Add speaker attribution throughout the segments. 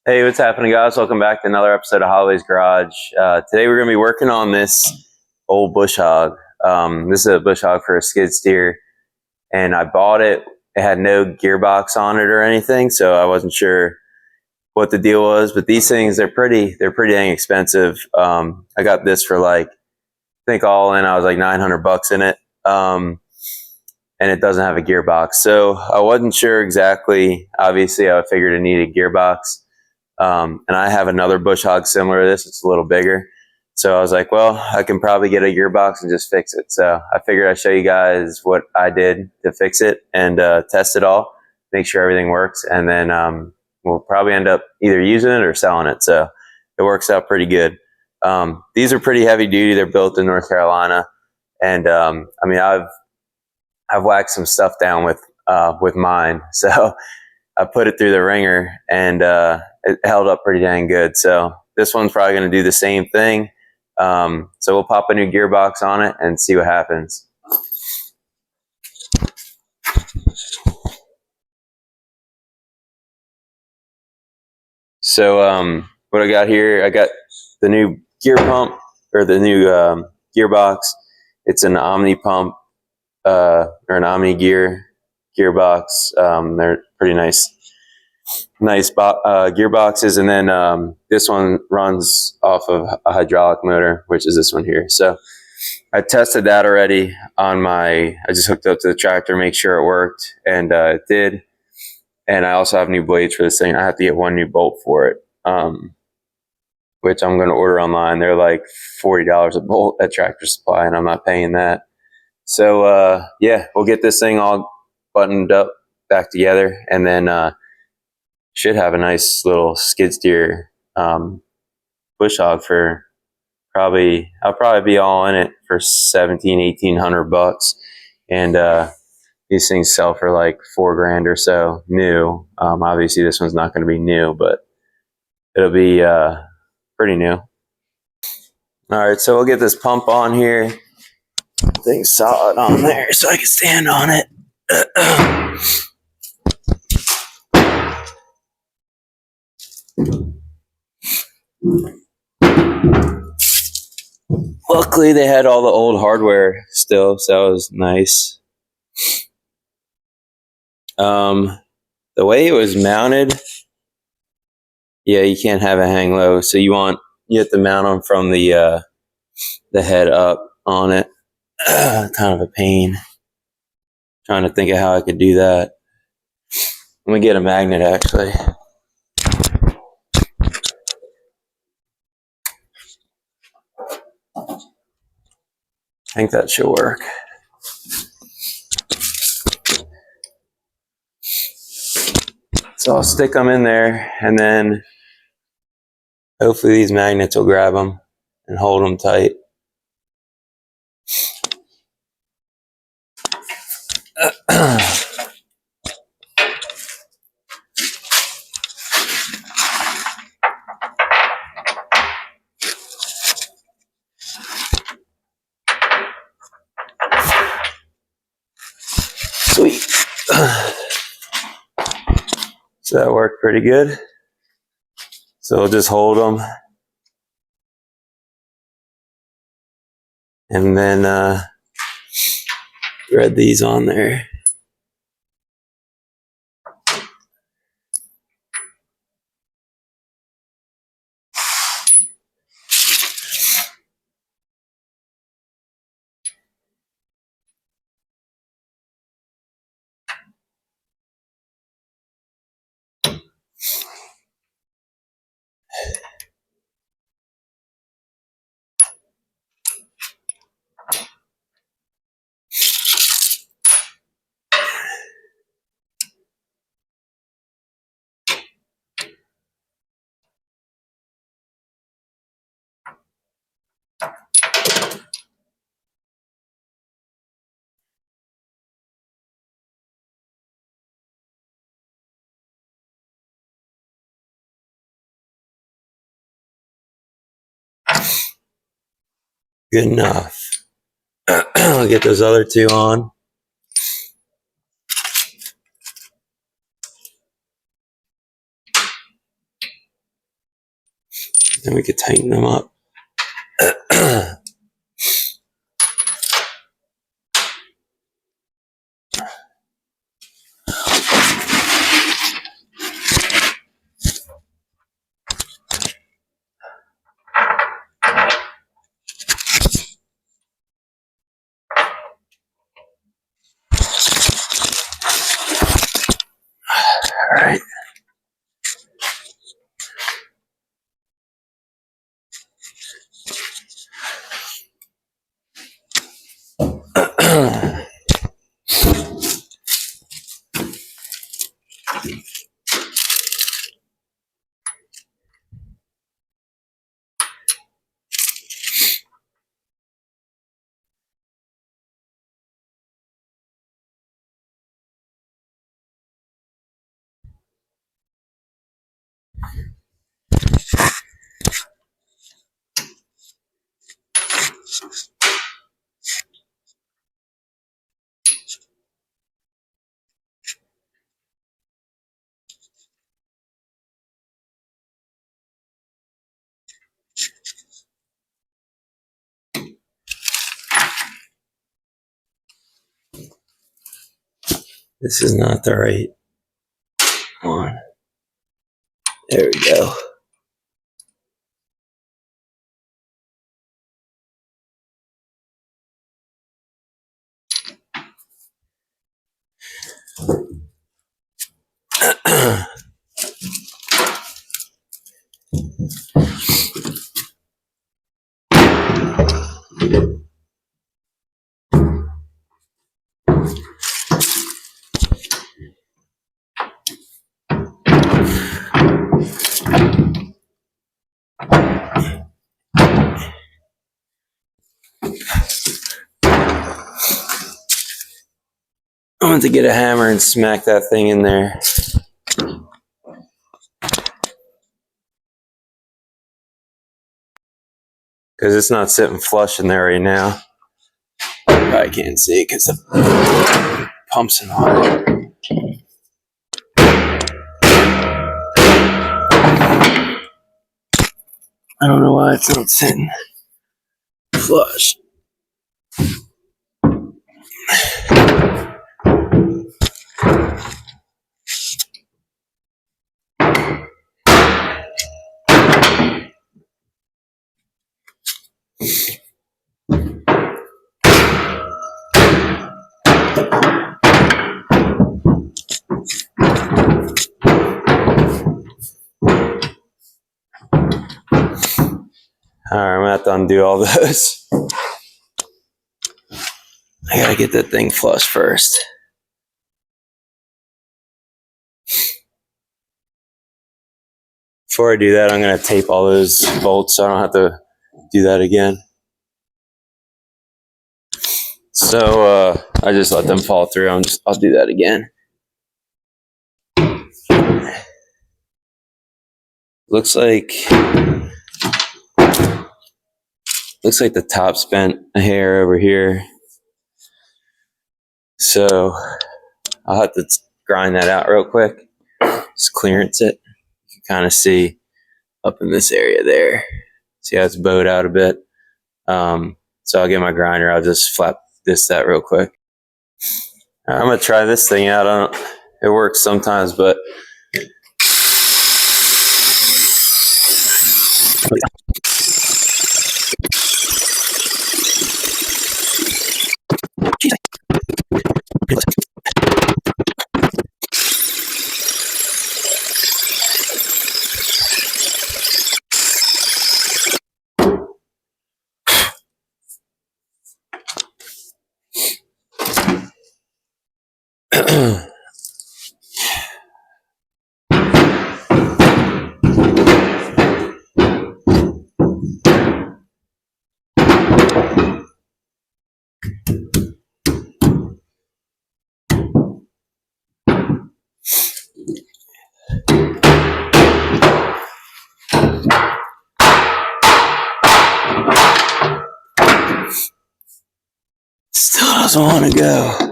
Speaker 1: Hey, what's happening, guys? Welcome back to another episode of Holloway's Garage. Today we're going to be working on this old bush hog. This is a bush hog for a skid steer, and I bought it. It had no gearbox on it or anything, so I wasn't sure what the deal was. But these things, they're pretty dang expensive. I got this for I think all in, I was like $900 in it, and it doesn't have a gearbox. So I wasn't sure exactly. Obviously, I figured it needed a gearbox. And I have another bush hog similar to this. It's a little bigger. So I was like, well, I can probably get a gearbox and just fix it. So I figured I'd show you guys what I did to fix it and test it all, make sure everything works. And then we'll probably end up either using it or selling it. So it works out pretty good. These are pretty heavy duty. They're built in North Carolina. And I mean, I've whacked some stuff down with mine. So I put it through the ringer and it held up pretty dang good. So this one's probably going to do the same thing. So we'll pop a new gearbox on it and see what happens. So what I got here, I got the new gear pump, or the new gearbox. It's an Omni pump or an Omni gearbox. They're pretty nice gearboxes. And then this one runs off of a hydraulic motor, which is this one here. So I tested that already on I just hooked up to the tractor, make sure it worked, and it did. And I also have new blades for this thing. I have to get one new bolt for it, which I'm going to order online. They're like $40 a bolt at Tractor Supply, and I'm not paying that. So yeah, we'll get this thing all buttoned up back together, and then should have a nice little skid steer bush hog for I'll probably be all in it for $1,700-1,800, and these things sell for like $4,000 or so new. Obviously this one's not going to be new, but it'll be pretty new. All right, so we'll get this pump on here. Thing's solid on there so I can stand on it. Luckily, they had all the old hardware still, so that was nice. The way it was mounted, yeah, you can't have it hang low. So you have to mount them from the head up on it. Kind of a pain. Trying to think of how I could do that. Let me get a magnet, actually. I think that should work. So I'll stick them in there, and then hopefully these magnets will grab them and hold them tight. Sweet. So that worked pretty good. So we'll just hold them, and then thread these on there. Good enough. I'll get those other two on. Then we could tighten them up. All right. This is not the right one. There we go. I want to get a hammer and smack that thing in there. Because it's not sitting flush in there right now. I can't see it because the pump's in on it. I don't know why it's not sitting flush. Alright, I'm gonna have to undo all those. I gotta get that thing flush first. Before I do that, I'm gonna tape all those bolts so I don't have to do that again. So I just let them fall through. I'll do that again. Looks like the top's bent a hair over here. So I'll have to grind that out real quick. Just clearance it. You can kind of see up in this area there. See how it's bowed out a bit. So I'll get my grinder. I'll just flap that real quick. I'm gonna try this thing out. It works sometimes, but still doesn't want to go.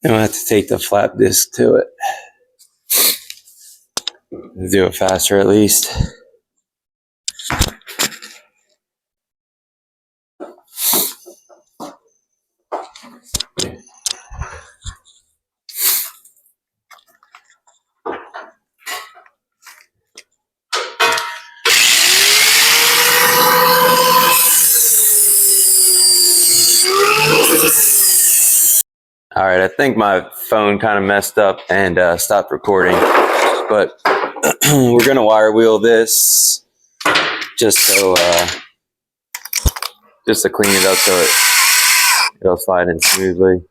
Speaker 1: Then we'll have to take the flap disc to it. Do it faster at least. All right, I think my phone kind of messed up and stopped recording, but we're gonna wire wheel this just so just to clean it up so it'll slide in smoothly.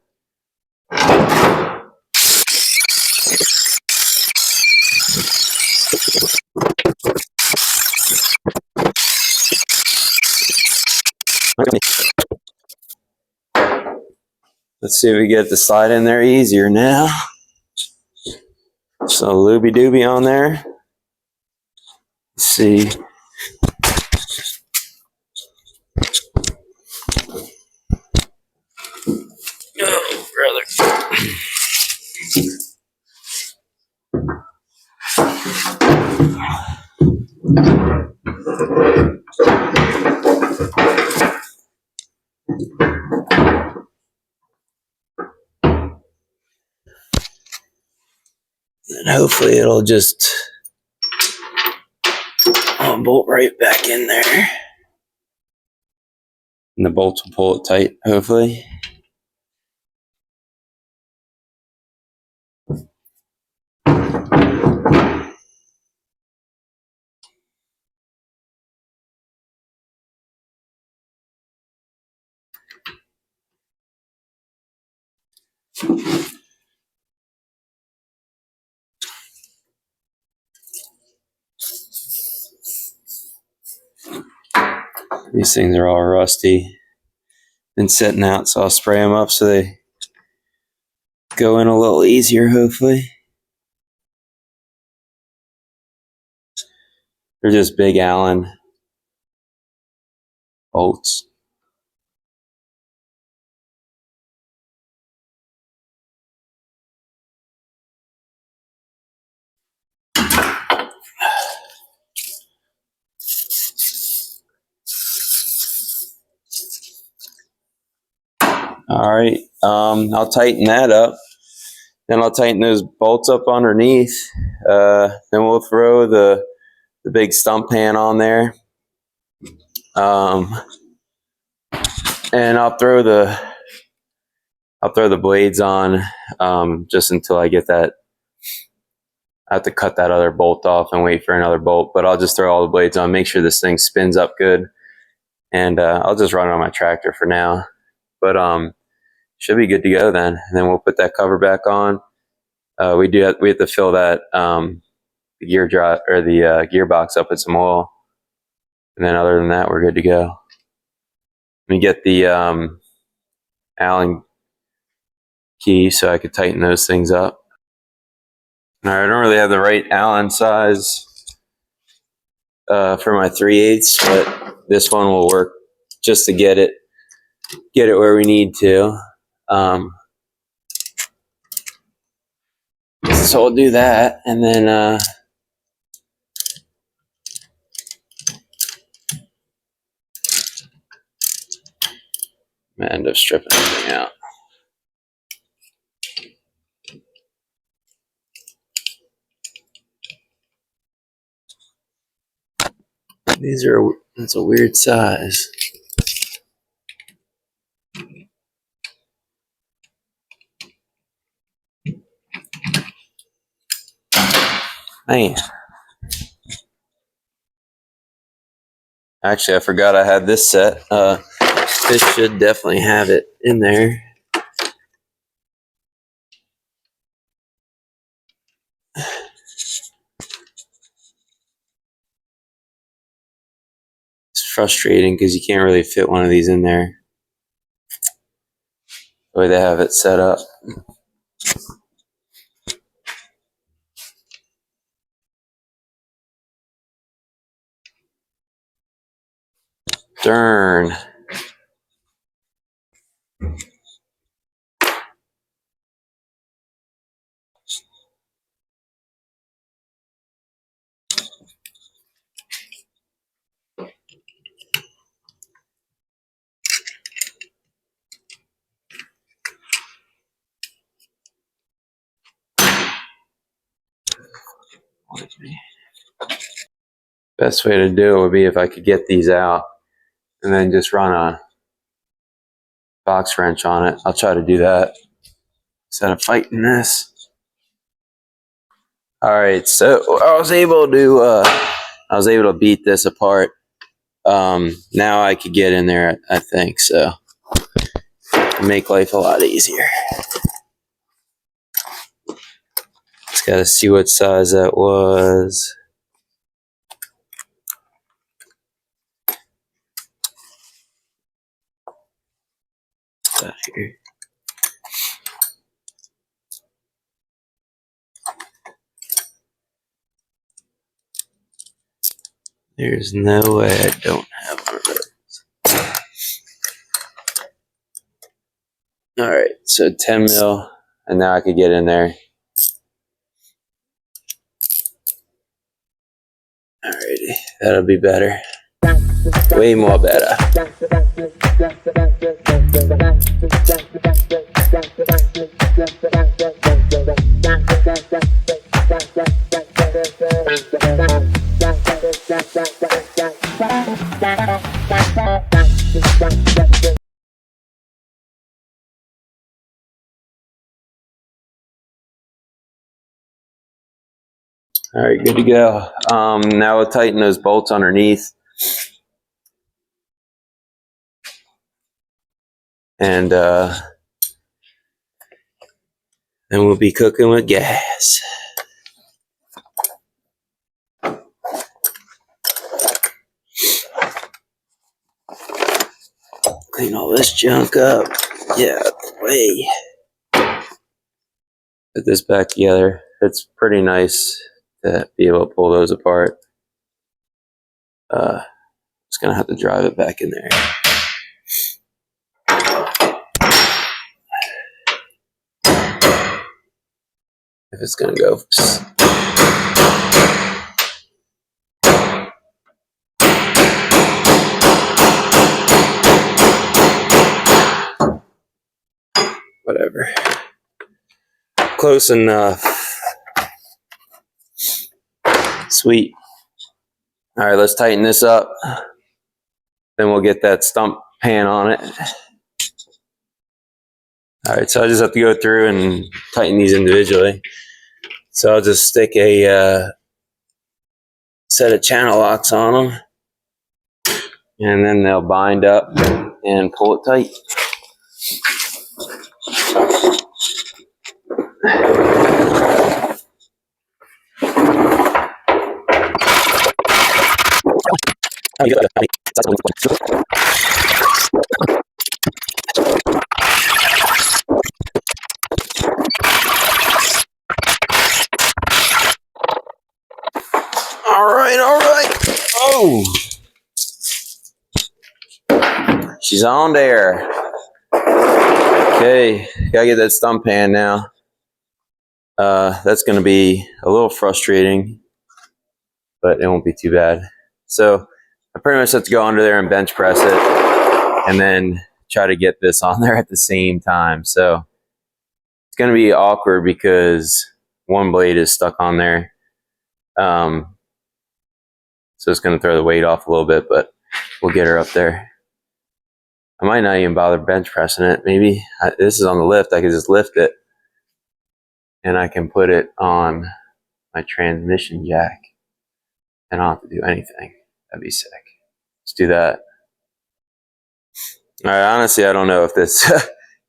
Speaker 1: Let's see if we get the slide in there easier now. So looby dooby on there. Let's see. Oh, brother. And hopefully it'll just bolt right back in there. And the bolts will pull it tight, hopefully. These things are all rusty. Been sitting out, so I'll spray them up so they go in a little easier, hopefully. They're just big Allen bolts. All right, I'll tighten that up. Then I'll tighten those bolts up underneath. Then we'll throw the big stump pan on there. And I'll throw the blades on just until I get that. I have to cut that other bolt off and wait for another bolt, but I'll just throw all the blades on, make sure this thing spins up good, and I'll just run it on my tractor for now. But should be good to go then. And then we'll put that cover back on. We have to fill that the gearbox up with some oil, and then other than that, we're good to go. Let me get the Allen key so I could tighten those things up. All right, I don't really have the right Allen size for my 3/8, but this one will work just to get it where we need to. So I'll do that, and then I end up stripping everything out. That's a weird size. Man. Actually, I forgot I had this set. This should definitely have it in there. It's frustrating because you can't really fit one of these in there the way they have it set up. Darn. Best way to do it would be if I could get these out and then just run a box wrench on it. I'll try to do that instead of fighting this. All right, so I was able to beat this apart. Now I could get in there, I think, so make life a lot easier. Just gotta see what size that was. Out here. There's no way I don't have one of those. Alright, so 10 mil, and now I could get in there. Alrighty, that'll be better. Way more better. All right, good to go. Now we'll tighten those bolts underneath. And then we'll be cooking with gas. Clean all this junk up. Yeah, way. Put this back together. It's pretty nice to be able to pull those apart. Just gonna have to drive it back in there. If it's gonna go. Whatever. Close enough. Sweet. All right, let's tighten this up. Then we'll get that stump pan on it. All right, so I just have to go through and tighten these individually. So I'll just stick a set of channel locks on them, and then they'll bind up and pull it tight. All right. Oh, she's on there. Okay, gotta get that stump pan now. That's gonna be a little frustrating, but it won't be too bad. So I pretty much have to go under there and bench press it, and then try to get this on there at the same time. So it's gonna be awkward because one blade is stuck on there. So it's gonna throw the weight off a little bit, but we'll get her up there. I might not even bother bench pressing it. Maybe this is on the lift. I can just lift it, and I can put it on my transmission jack, and I don't have to do anything. That'd be sick. Let's do that. All right. Honestly, I don't know if this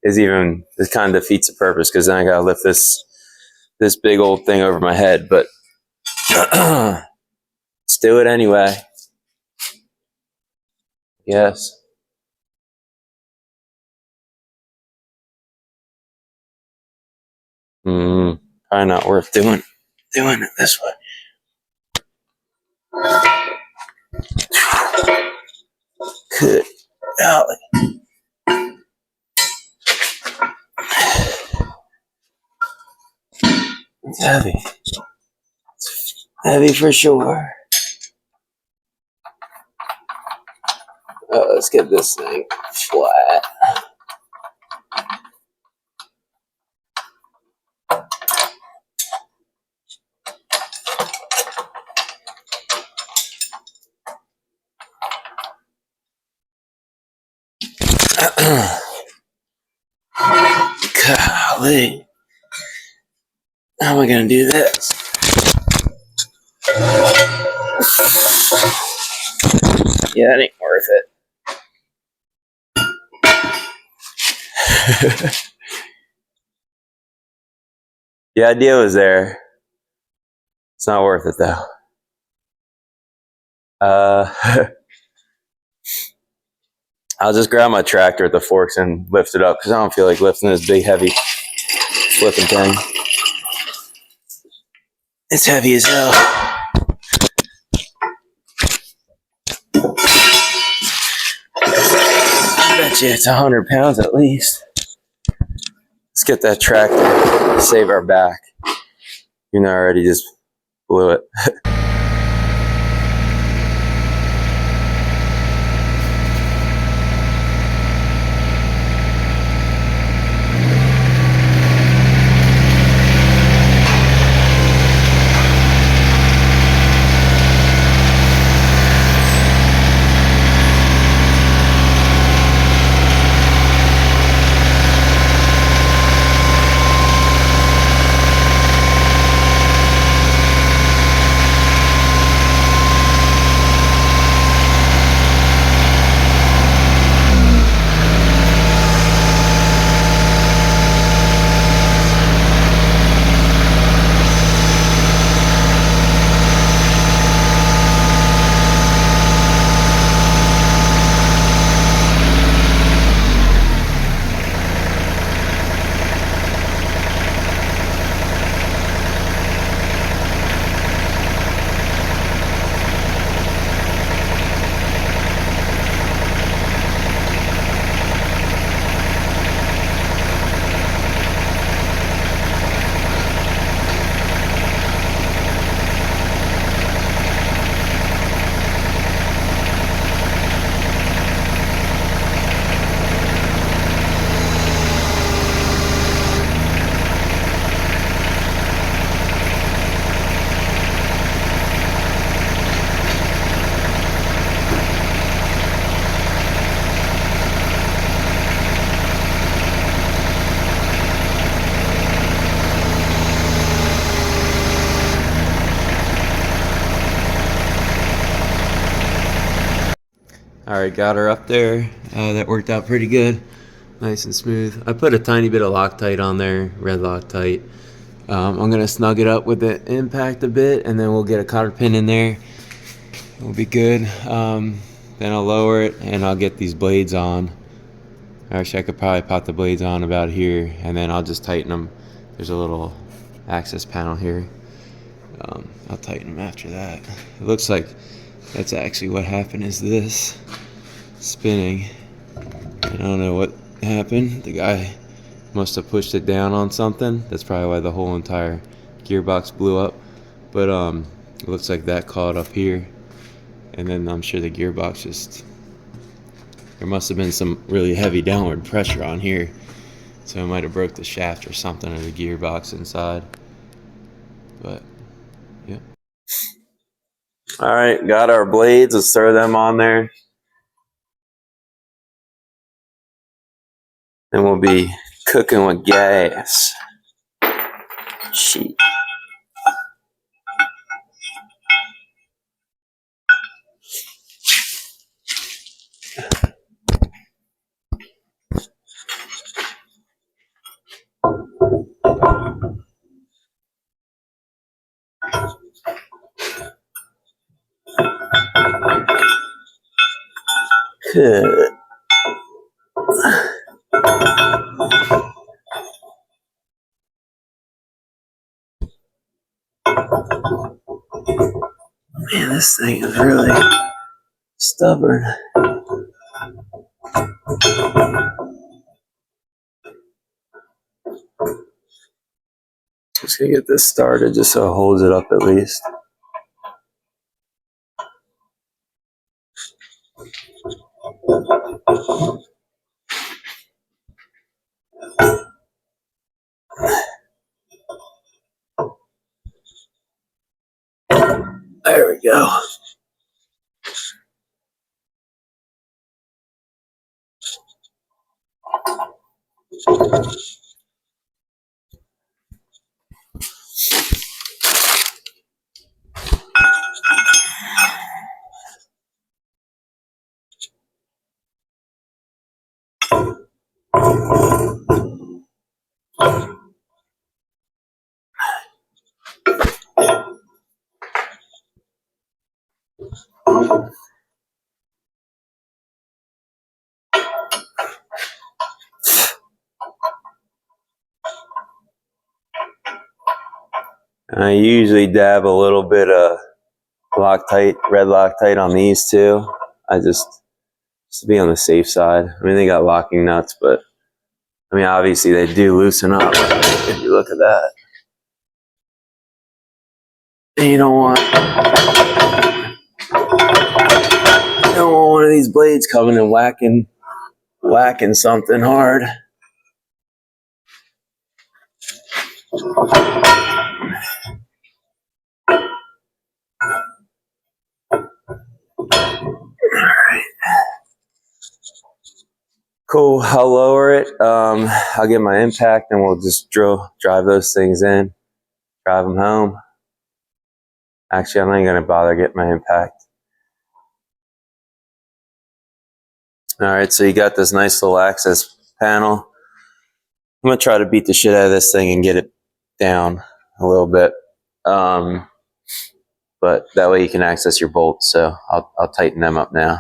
Speaker 1: is even, this kind of defeats the purpose, because then I gotta lift this big old thing over my head. But let's do it anyway. Yes. Probably not worth doing it this way. Good golly. It's heavy. It's heavy for sure. Let's get this thing flat. Golly. How am I going to do this? Yeah, that ain't worth it. The idea was there. It's not worth it though. I'll just grab my tractor with the forks and lift it up because I don't feel like lifting this big, heavy flipping thing. It's heavy as hell. I bet you it's 100 pounds at least. Let's get that tractor, save our back. You know, I already just blew it. Alright, got her up there. That worked out pretty good. Nice and smooth. I put a tiny bit of Loctite on there, red Loctite. I'm going to snug it up with the impact a bit, and then we'll get a cotter pin in there. It'll be good. Then I'll lower it, and I'll get these blades on. Actually, I could probably pop the blades on about here, and then I'll just tighten them. There's a little access panel here. I'll tighten them after that. It looks like that's actually what happened is this spinning. I don't know what happened. The guy must have pushed it down on something. That's probably why the whole entire gearbox blew up. But it looks like that caught up here. And then I'm sure the gearbox just... There must have been some really heavy downward pressure on here. So it might have broke the shaft or something of the gearbox inside. But, yeah. Alright, got our blades. Let's throw them on there. And we'll be cooking with gas. Shit. Good. Man, this thing is really stubborn. Just gonna get this started just so it holds it up at least. There we go. And I usually dab a little bit of Loctite, red Loctite on these too. Just to be on the safe side. I mean, they got locking nuts, but I mean, obviously they do loosen up. If you look at that, and you don't want one of these blades coming and whacking something hard. Cool. I'll lower it. I'll get my impact, and we'll just drive those things in, drive them home. Actually, I'm not even gonna bother getting my impact. All right, so you got this nice little access panel. I'm gonna try to beat the shit out of this thing and get it down a little bit, but that way you can access your bolts. So I'll tighten them up now.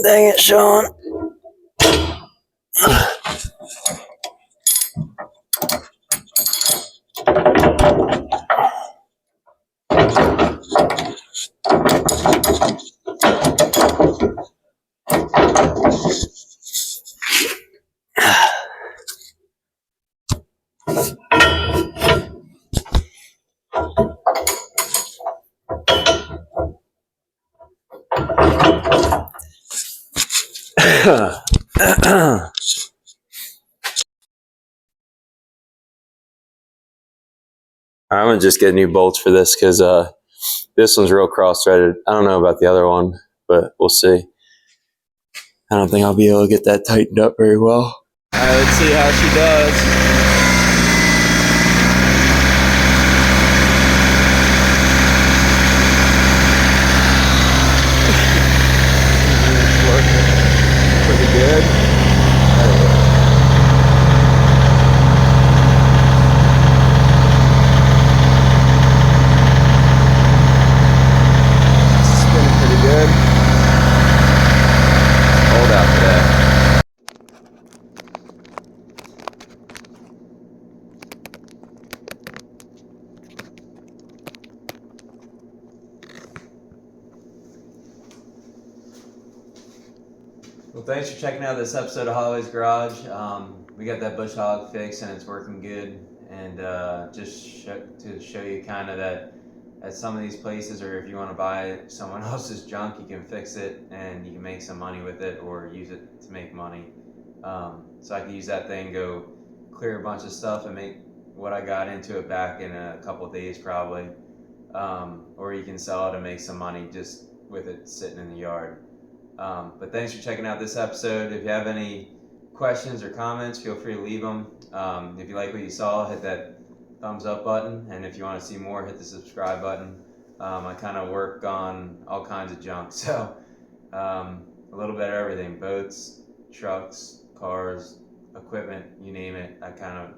Speaker 1: Dang it, Sean. I'm gonna just get new bolts for this because this one's real cross-threaded. I don't know about the other one, but we'll see. I don't think I'll be able to get that tightened up very well. All right, let's see how she does. Pretty good. Well, thanks for checking out this episode of Holloway's Garage. We got that bush hog fixed and it's working good. And just to show you kind of that at some of these places, or if you want to buy someone else's junk, you can fix it and you can make some money with it or use it to make money. So I can use that thing, go clear a bunch of stuff and make what I got into it back in a couple of days probably. Or you can sell it and make some money just with it sitting in the yard. But thanks for checking out this episode. If you have any questions or comments, feel free to leave them. If you like what you saw, hit that thumbs up button. And if you want to see more, hit the subscribe button. I kind of work on all kinds of junk. So a little bit of everything: boats, trucks, cars, equipment, you name it. I kind of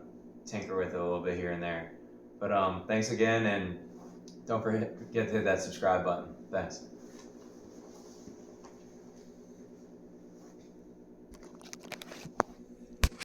Speaker 1: tinker with it a little bit here and there. But thanks again, and don't forget to hit that subscribe button. Thanks.